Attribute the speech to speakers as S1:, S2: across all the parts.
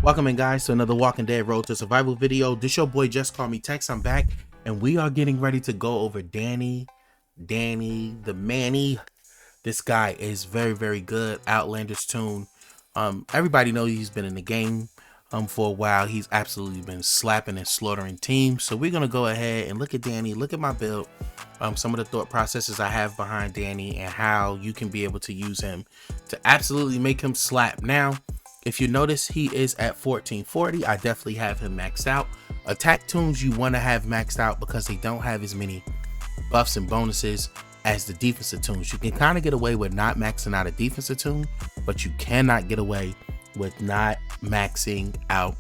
S1: Welcome in, guys, to another Walking Dead Road to Survival video. This your boy JustCMTexx. I'm back, and we are getting ready to go over Danny the Manny. This guy is very good. Outlandish TOON. Everybody knows he's been in the game for a while. He's absolutely been slapping and slaughtering teams. So we're gonna go ahead and look at Danny, look at my build, some of the thought processes I have behind Danny, and how you can be able to use him to absolutely make him slap. Now, if you notice, he is at 1440. I definitely have him maxed out. Attack toons you want to have maxed out because they don't have as many buffs and bonuses as the defensive toons. You can kind of get away with not maxing out a defensive toon, but you cannot get away with not maxing out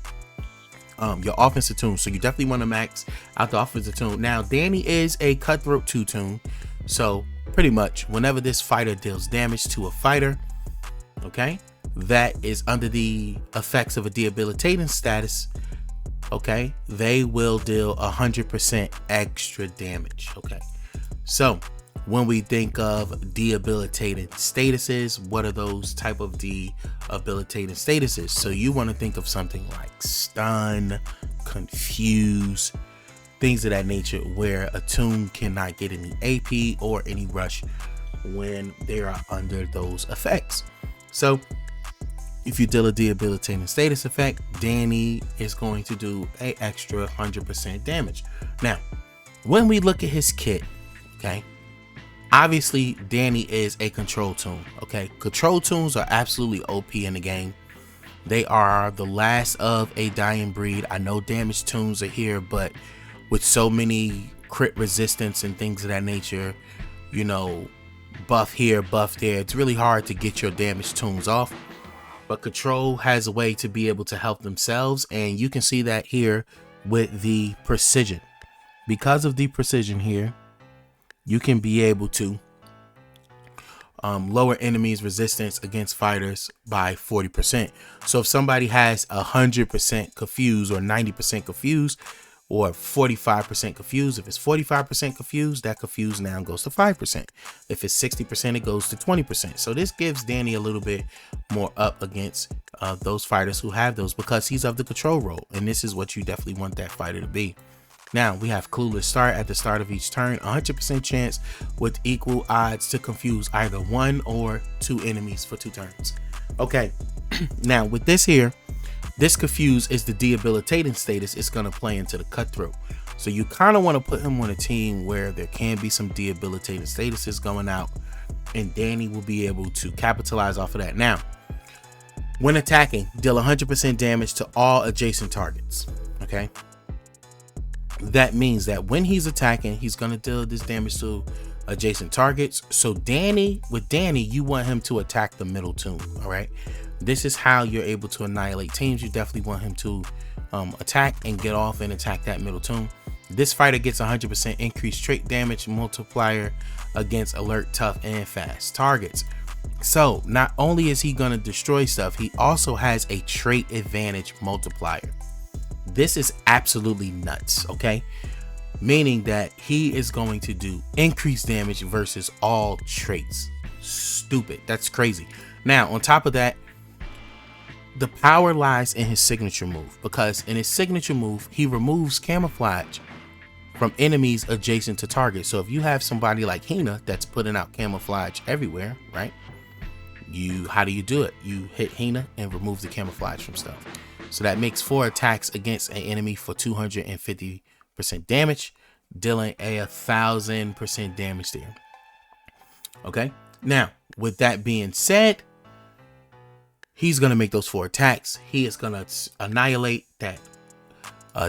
S1: your offensive toon. So you definitely want to max out the offensive toon. Now, Danny is a cutthroat 2 toon. So pretty much whenever this fighter deals damage to a fighter, okay, that is under the effects of a debilitating status, okay, they will deal 100% extra damage. Okay, so when we think of debilitating statuses, what are those type of debilitating statuses? So you want to think of something like stun, confuse, things of that nature, where a toon cannot get any AP or any rush when they are under those effects. So if you deal a debilitating status effect, Danny is going to do an extra 100% damage. Now, when we look at his kit, okay, obviously Danny is a control toon. Okay, control toons are absolutely OP in the game. They are the last of a dying breed. I know damage toons are here, but with so many crit resistance and things of that nature, you know, buff here, buff there, it's really hard to get your damage toons off. But control has a way to be able to help themselves, and you can see that here with the precision. Because of the precision here, you can be able to lower enemies' resistance against fighters by 40%. So if somebody has 100% confused or 90% confused or 45% confused, if it's 45% confused, that confused now goes to 5%. If it's 60%, it goes to 20%. So this gives Danny a little bit more up against those fighters who have those, because he's of the control role, and this is what you definitely want that fighter to be. Now we have clueless start at the start of each turn, 100% chance with equal odds to confuse either 1 or 2 enemies for 2 turns. Okay, now with this here, this confuse is the debilitating status. It's going to play into the cutthroat. So you kind of want to put him on a team where there can be some debilitating statuses going out, and Danny will be able to capitalize off of that. Now, when attacking, deal 100% damage to all adjacent targets. Okay, that means that when he's attacking, he's going to deal this damage to adjacent targets. So with Danny, you want him to attack the middle toon. All right, this is how you're able to annihilate teams. You definitely want him to attack and get off and attack that middle toon. This fighter gets 100% increased trait damage multiplier against alert, tough, and fast targets. So not only is he going to destroy stuff, he also has a trait advantage multiplier. This is absolutely nuts, okay? Meaning that he is going to do increased damage versus all traits. Stupid. That's crazy. Now, on top of that, the power lies in his signature move, because in his signature move, he removes camouflage from enemies adjacent to target. So if you have somebody like Hina that's putting out camouflage everywhere, right? How do you do it? You hit Hina and remove the camouflage from stuff. So that makes 4 attacks against an enemy for 250% damage, dealing a 1000% damage there. Okay, now with that being said, he's going to make those 4 attacks. He is going to annihilate that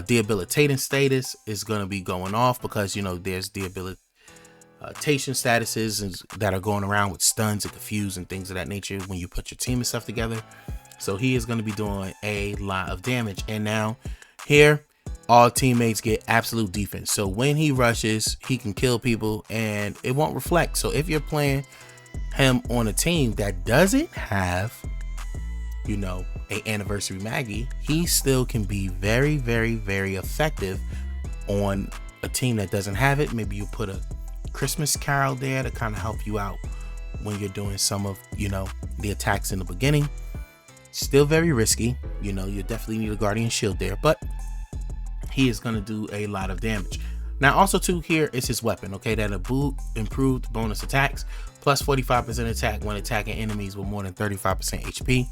S1: debilitating status. Is going to be going off, because you know there's debilitation statuses that are going around with stuns and confuse and things of that nature when you put your team and stuff together. So he is going to be doing a lot of damage. And now here, all teammates get absolute defense. So when he rushes, he can kill people and it won't reflect. So if you're playing him on a team that doesn't have, you know, a anniversary Maggie, he still can be very effective on a team that doesn't have it. Maybe you put a Christmas Carol there to kind of help you out when you're doing some of, you know, the attacks in the beginning. Still very risky. You know, you definitely need a guardian shield there, but he is going to do a lot of damage. Now also too, here is his weapon, okay, that improved bonus attacks, plus 45% attack when attacking enemies with more than 35% HP.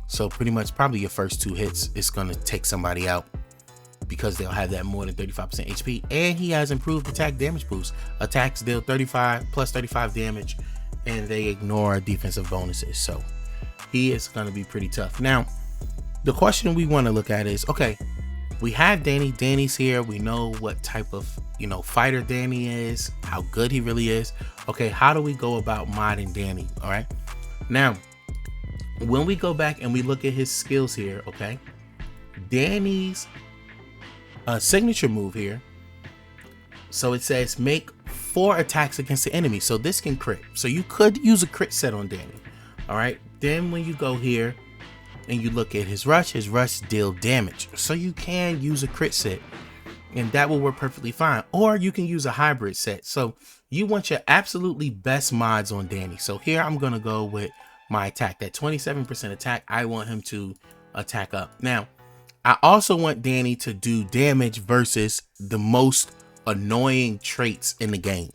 S1: So pretty much probably your first 2 hits is going to take somebody out because they'll have that more than 35% HP. And he has improved attack damage boost. Attacks deal 35 plus 35 damage and they ignore defensive bonuses. So he is going to be pretty tough. Now, the question we want to look at is, okay, we have Danny. Danny's here. We know what type of, you know, fighter Danny is, how good he really is. Okay, how do we go about modding Danny? All right. Now, when we go back and we look at his skills here, okay, Danny's signature move here. So it says make 4 attacks against the enemy. So this can crit. So you could use a crit set on Danny. All right. Then when you go here and you look at his rush deal damage. So you can use a crit set and that will work perfectly fine. Or you can use a hybrid set. So you want your absolutely best mods on Danny. So here I'm going to go with my attack, that 27% attack. I want him to attack up. Now, I also want Danny to do damage versus the most annoying traits in the game.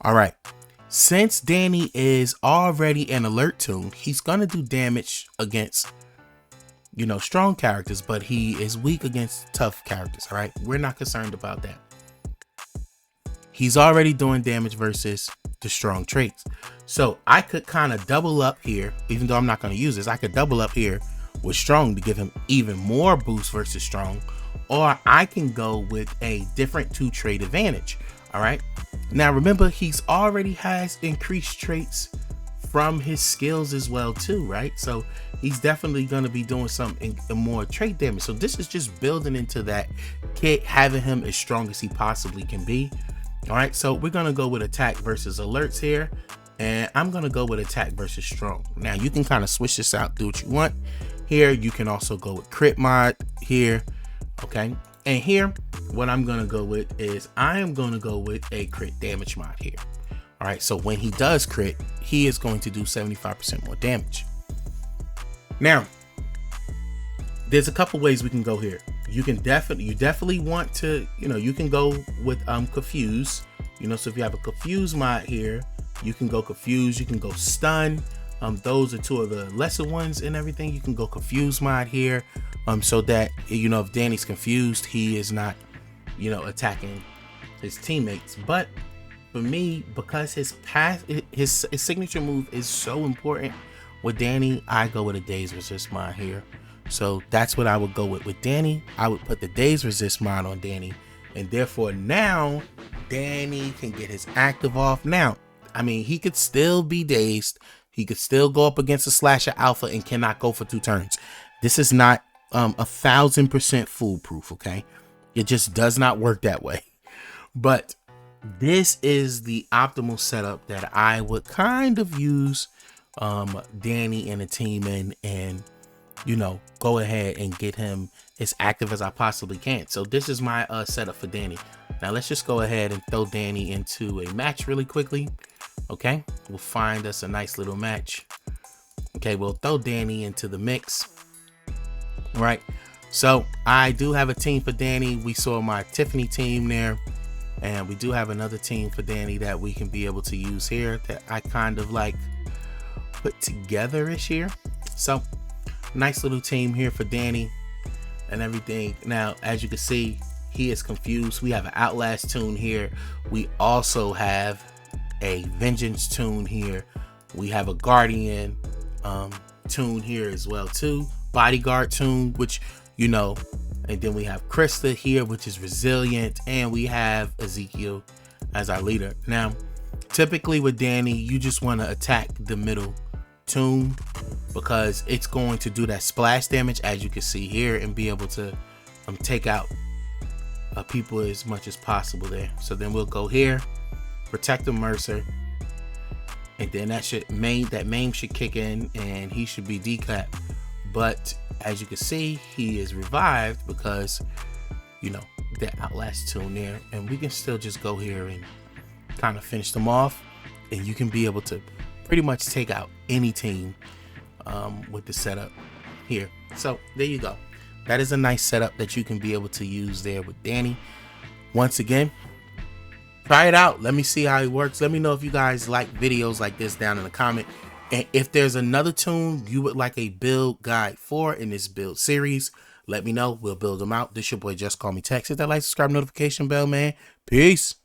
S1: All right. Since Danny is already an alert toon, he's going to do damage against, you know, strong characters, but he is weak against tough characters. All right. We're not concerned about that. He's already doing damage versus the strong traits. So I could kind of double up here, even though I'm not going to use this. I could double up here with strong to give him even more boost versus strong, or I can go with a different 2 trait advantage. All right. Now remember, he's already has increased traits from his skills as well too, right? So he's definitely going to be doing some more trait damage. So this is just building into that kit, having him as strong as he possibly can be. All right, so we're going to go with attack versus alerts here, and I'm going to go with attack versus strong. Now you can kind of switch this out, do what you want here. You can also go with crit mod here. Okay, and here what I'm going to go with is I am going to go with a crit damage mod here. All right, so when he does crit, he is going to do 75% more damage. Now, there's a couple ways we can go here. You definitely want to, you know, you can go with confuse, you know, so if you have a confuse mod here, you can go confuse, you can go stun. Those are 2 of the lesser ones and everything. You can go confuse mod here, so that, you know, if Danny's confused, he is not, you know, attacking his teammates. But for me, because his signature move is so important with Danny, I go with a daze resist mod here. So that's what I would go with Danny. I would put the daze resist mod on Danny, and therefore now Danny can get his active off. Now, I mean, he could still be dazed. He could still go up against a slasher alpha and cannot go for 2 turns. This is not 1000% foolproof. Okay, it just does not work that way. But this is the optimal setup that I would kind of use Danny and a team in, and you know, go ahead and get him as active as I possibly can. So this is my setup for Danny. Now let's just go ahead and throw Danny into a match really quickly. Okay, we'll find us a nice little match. Okay, we'll throw Danny into the mix. Right, so I do have a team for Danny. We saw my Tiffany team there, and we do have another team for Danny that we can be able to use here that I kind of like put together-ish here. So nice little team here for Danny and everything. Now, as you can see, he is confused. We have an Outlast toon here. We also have a Vengeance toon here. We have a Guardian toon here as well too. Bodyguard toon, which, you know, and then we have Krista here, which is resilient, and we have Ezekiel as our leader. Now, typically with Danny, you just want to attack the middle toon because it's going to do that splash damage, as you can see here, and be able to take out people as much as possible there. So then we'll go here, protect the Mercer, and then that maim should kick in and he should be decapped. But as you can see, he is revived because, you know, that Outlast toon there, and we can still just go here and kind of finish them off, and you can be able to pretty much take out any team with the setup here. So there you go. That is a nice setup that you can be able to use there with Danny. Once again, try it out. Let me see how it works. Let me know if you guys like videos like this down in the comment. And if there's another tune you would like a build guide for in this build series, let me know. We'll build them out. This your boy JustCMTexx. Hit that like, subscribe, notification bell, man. Peace.